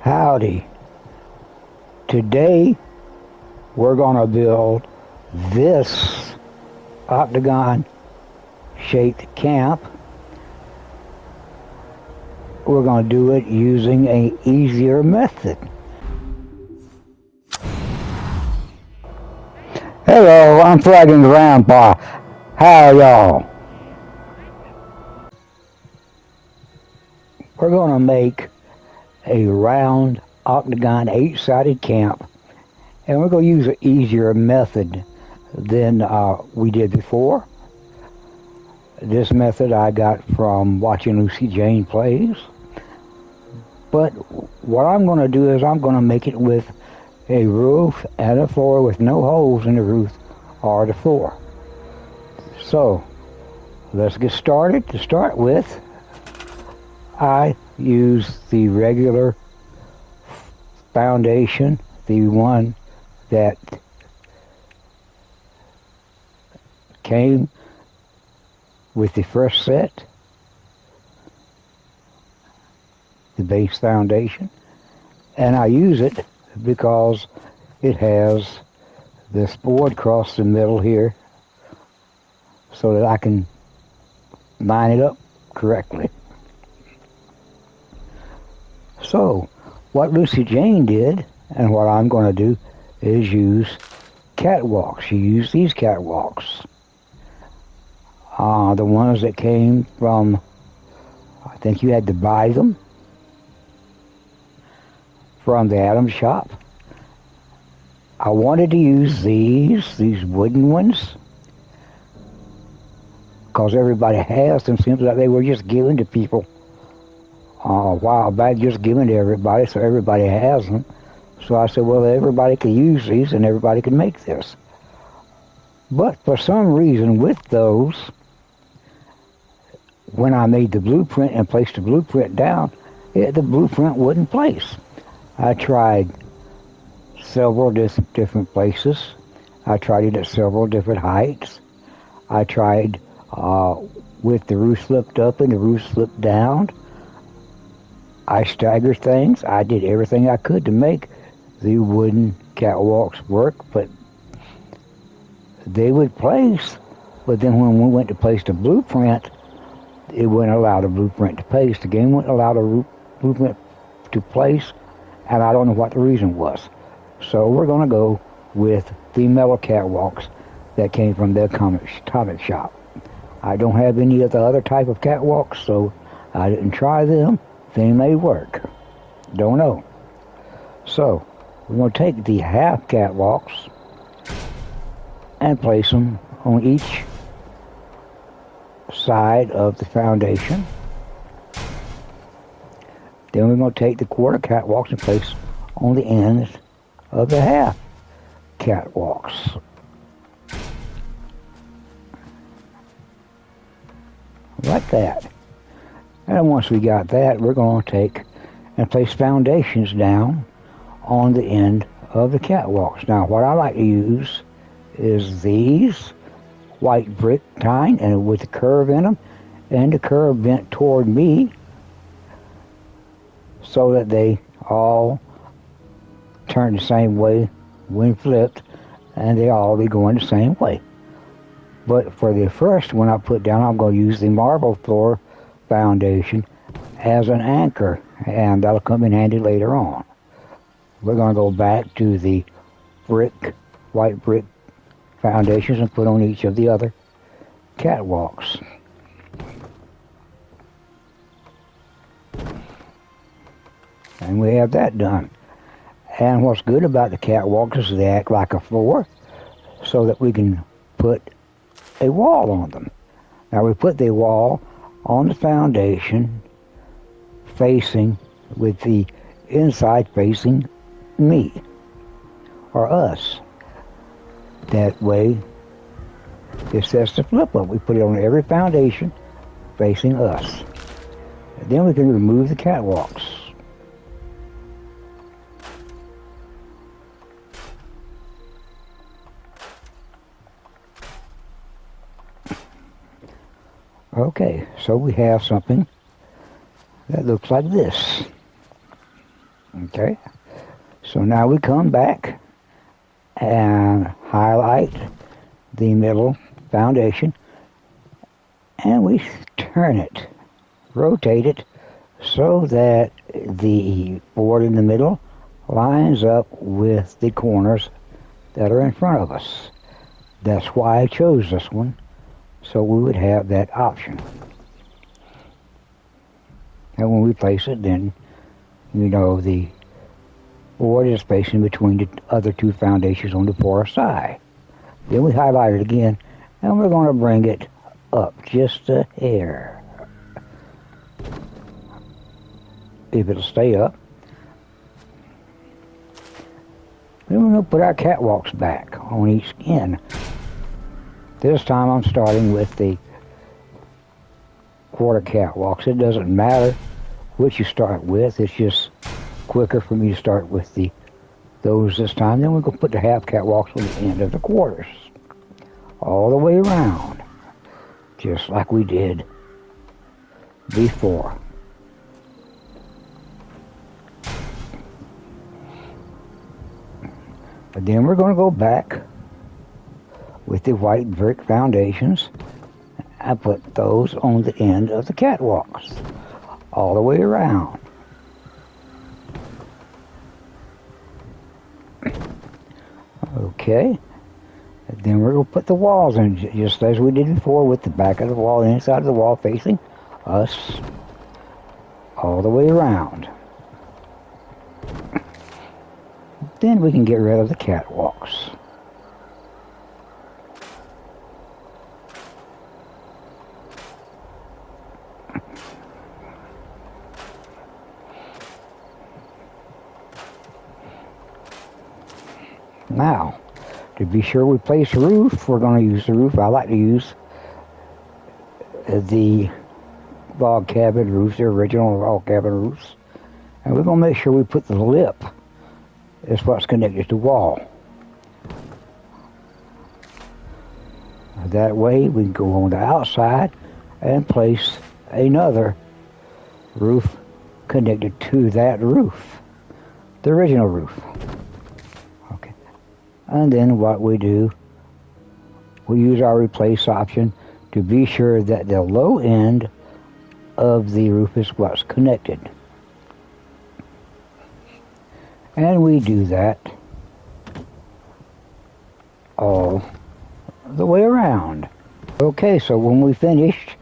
Howdy. Today we're going to build this octagon shaped camp. We're going to do it using an easier method. Hello, I'm Flagging Grandpa. How are y'all? We're going to make a round octagon 8-sided camp, and we're going to use an easier method than we did before. This method I got from watching Lucy Jane plays, but what I'm going to do is I'm going to make it with a roof and a floor with no holes in the roof or the floor. So let's get started. To start with, I use the regular foundation, the one that came with the first set, the base foundation, and I use it because it has this board across the middle here so that I can line it up correctly. So what Lucy Jane did, and what I'm going to do, is use catwalks. She used these catwalks. The ones that came from, I think you had to buy them from the Adam shop. I wanted to use these wooden ones, because everybody has them. Seems like they were just given to people a while back, just given to everybody, so everybody has them. So I said, well, everybody can use these and everybody can make this. But for some reason with those, when I made the blueprint and placed the blueprint down, the blueprint wouldn't place. I tried several different places. I tried it at several different heights. I tried with the roof slipped up and the roof slipped down. I staggered things. I did everything I could to make the wooden catwalks work, but they would place. But then when we went to place the blueprint, it wouldn't allow the blueprint to place. The game wouldn't allow the blueprint to place, and I don't know what the reason was. So we're going to go with the metal catwalks that came from their comic shop. I don't have any of the other type of catwalks, so I didn't try them. They may work. Don't know. So we're going to take the half catwalks and place them on each side of the foundation. Then we're going to take the quarter catwalks and place on the ends of the half catwalks. Like that. And once we got that, we're going to take and place foundations down on the end of the catwalks. Now, what I like to use is these white brick kind, and with a curve in them, and the curve bent toward me, so that they all turn the same way when flipped, and they all be going the same way. But for the first one I put down, I'm going to use the marble floor foundation as an anchor, and that'll come in handy later on. We're going to go back to the white brick foundations and put on each of the other catwalks. And we have that done. And what's good about the catwalks is they act like a floor, so that we can put a wall on them. Now we put the wall on the foundation facing, with the inside facing me or us. That way it says to flip up. We put it on every foundation facing us. And then we can remove the catwalks. Okay, so we have something that looks like this. Okay, so now we come back and highlight the middle foundation, and we turn it, rotate it, so that the board in the middle lines up with the corners that are in front of us. That's why I chose this one, so we would have that option. And when we place it, then you know the board is facing between the other two foundations on the far side. Then we highlight it again, and we're going to bring it up just a hair. If it'll stay up. Then we're going to put our catwalks back on each end. This time I'm starting with the quarter catwalks. It doesn't matter which you start with. It's just quicker for me to start with those this time. Then we're going to put the half catwalks on the end of the quarters. All the way around. Just like we did before. But then we're going to go back with the white brick foundations and put those on the end of the catwalks. All the way around. Okay. And then we're going to put the walls in just as we did before, with the back of the wall and inside of the wall facing us all the way around. Then we can get rid of the catwalks. Now, to be sure we place the roof, we're going to use the roof. I like to use the log cabin roofs, the original log cabin roofs. And we're going to make sure we put the lip is what's connected to the wall. That way we can go on the outside and place another roof connected to that roof, the original roof. Okay. And then what we do, we use our replace option to be sure that the low end of the roof is what's connected. And we do that all the way around. Okay, so when we finished,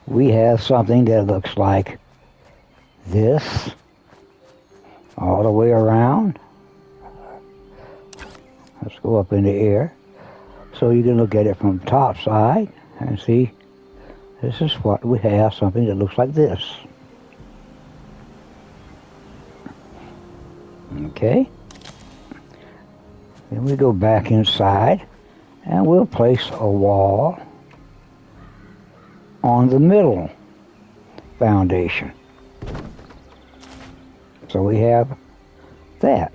we have something that looks like this all the way around. Let's go up in the air so you can look at it from the top side and see this is what we have, something that looks like this. Okay, then we go back inside and we'll place a wall on the middle foundation. So we have that.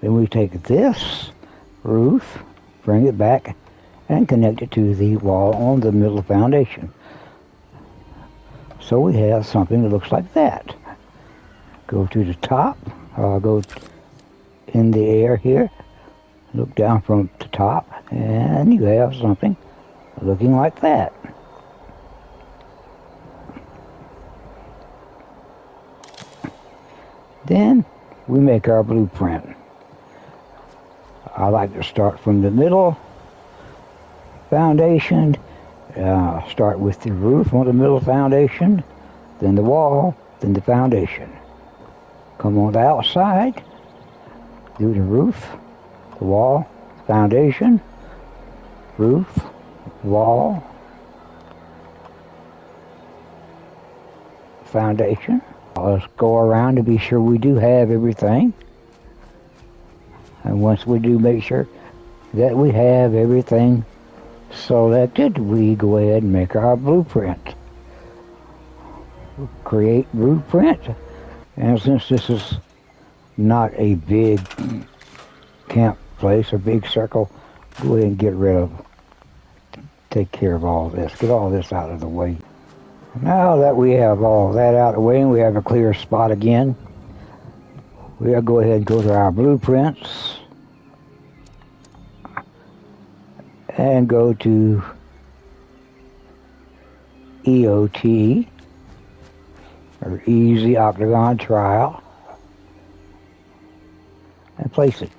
Then we take this roof, bring it back, and connect it to the wall on the middle foundation. So we have something that looks like that. Go to the top. Go in the air here, look down from the top, and you have something looking like that. Then we make our blueprint. I like to start from the middle foundation, start with the roof on the middle foundation, then the wall, then the foundation. Come on the outside, do the roof, the wall, foundation, roof, wall, foundation. Let's go around to be sure we do have everything. And once we do make sure that we have everything selected, we go ahead and make our blueprint. Create blueprint. And since this is not a big camp place, a big circle, go ahead and get rid of, take care of all this. Get all this out of the way. Now that we have all that out of the way and we have a clear spot again, We'll go ahead and go to our blueprints and go to EOT, or Easy Octagon Trial, and place it.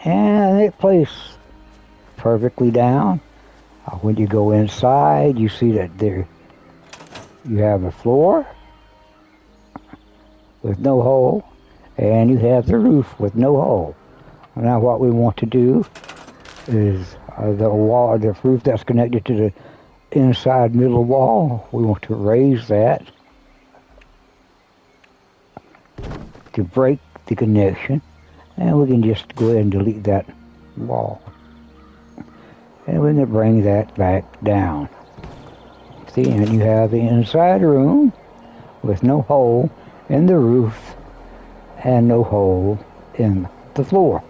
And it plays perfectly down. When you go inside, you see that there you have a floor with no hole, and you have the roof with no hole. Now what we want to do is the wall, the roof that's connected to the inside middle wall, we want to raise that to break the connection, and we can just go ahead and delete that wall. And we can bring that back down. See, and you have the inside room with no hole in the roof and no hole in the floor.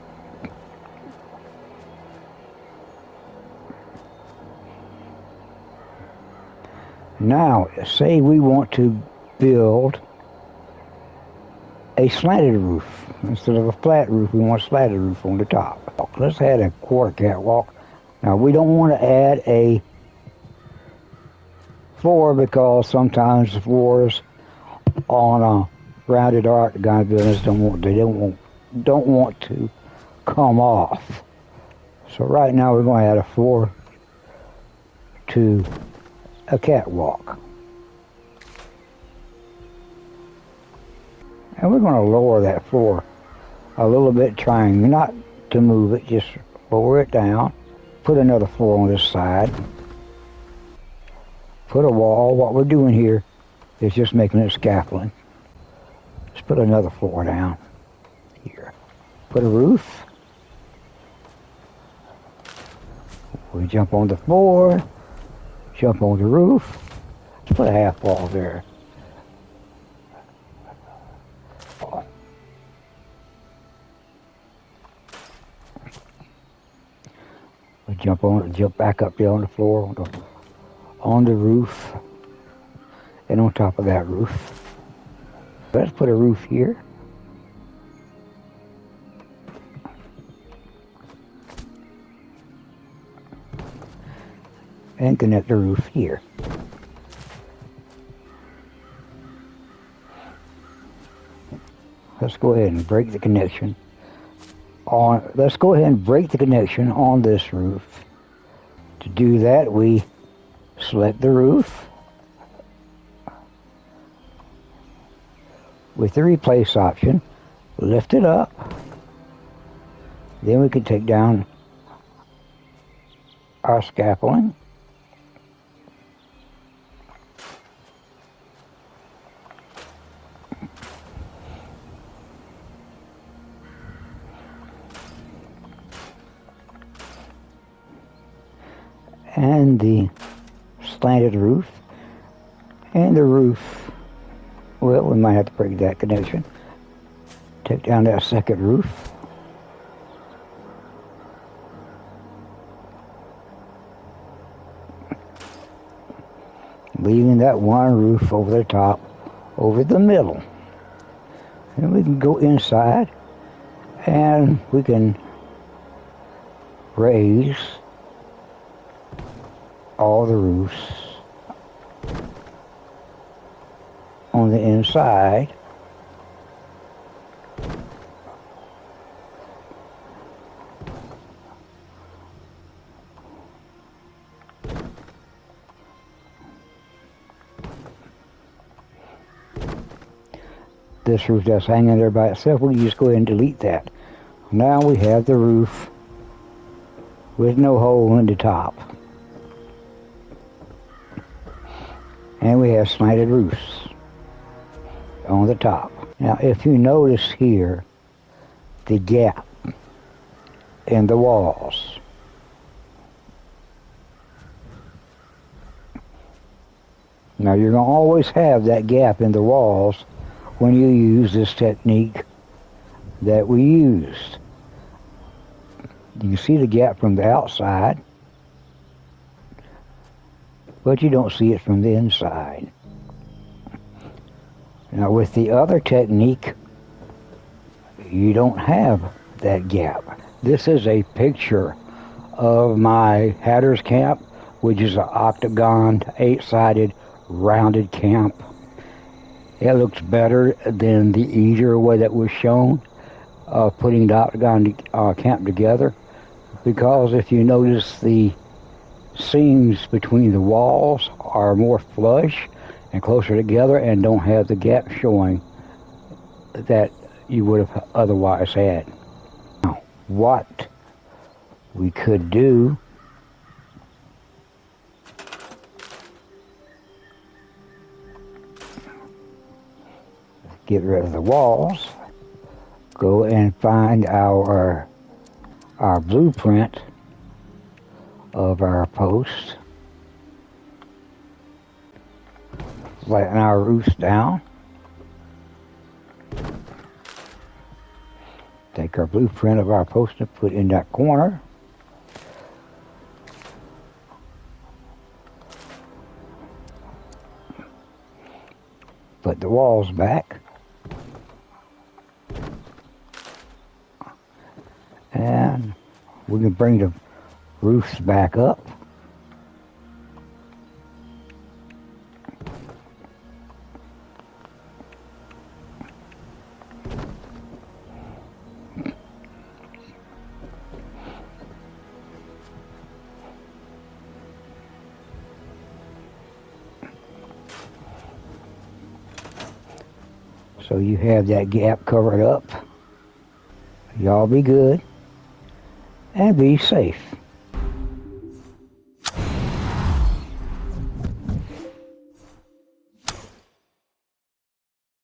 Now, say we want to build a slanted roof. Instead of a flat roof, we want a slanted roof on the top. Let's add a quarter catwalk. Now, we don't want to add a floor because sometimes the floors on a rounded octagon buildings don't want to come off. So right now we're going to add a floor to a catwalk. And we're going to lower that floor a little bit, trying not to move it, just lower it down. Put another floor on this side. Put a wall. What we're doing here is just making it scaffolding. Let's put another floor down here. Put a roof. We jump on the floor, jump on the roof. Let's put a half wall there. We jump back up there on the floor, on the roof, and on top of that roof. Let's put a roof here. And connect the roof here. Let's go ahead and break the connection on. Let's go ahead and break the connection on this roof. To do that, we select the roof with the replace option, lift it up, then we can take down our scaffolding. And the slanted roof, and the roof, well, we might have to break that connection. Take down that second roof. Leaving that one roof over the top, over the middle. And we can go inside, and we can raise all the roofs on the inside. This roof that's hanging there by itself, we can just go ahead and delete that. Now we have the roof with no hole in the top. And we have slanted roofs on the top. Now, if you notice here, the gap in the walls. Now, you're going to always have that gap in the walls when you use this technique that we used. You can see the gap from the outside, but you don't see it from the inside. Now with the other technique, you don't have that gap. This is a picture of my hatter's camp, which is an octagon, 8-sided, rounded camp. It looks better than the easier way that was shown, putting the octagon camp together, because if you notice, the seams between the walls are more flush and closer together and don't have the gap showing that you would have otherwise had. Now, what we could do get rid of the walls, go and find our blueprint of our post, flatten our roofs down, take our blueprint of our post and put in that corner, put the walls back, and we can bring the roofs back up. So you have that gap covered up. Y'all be good and be safe.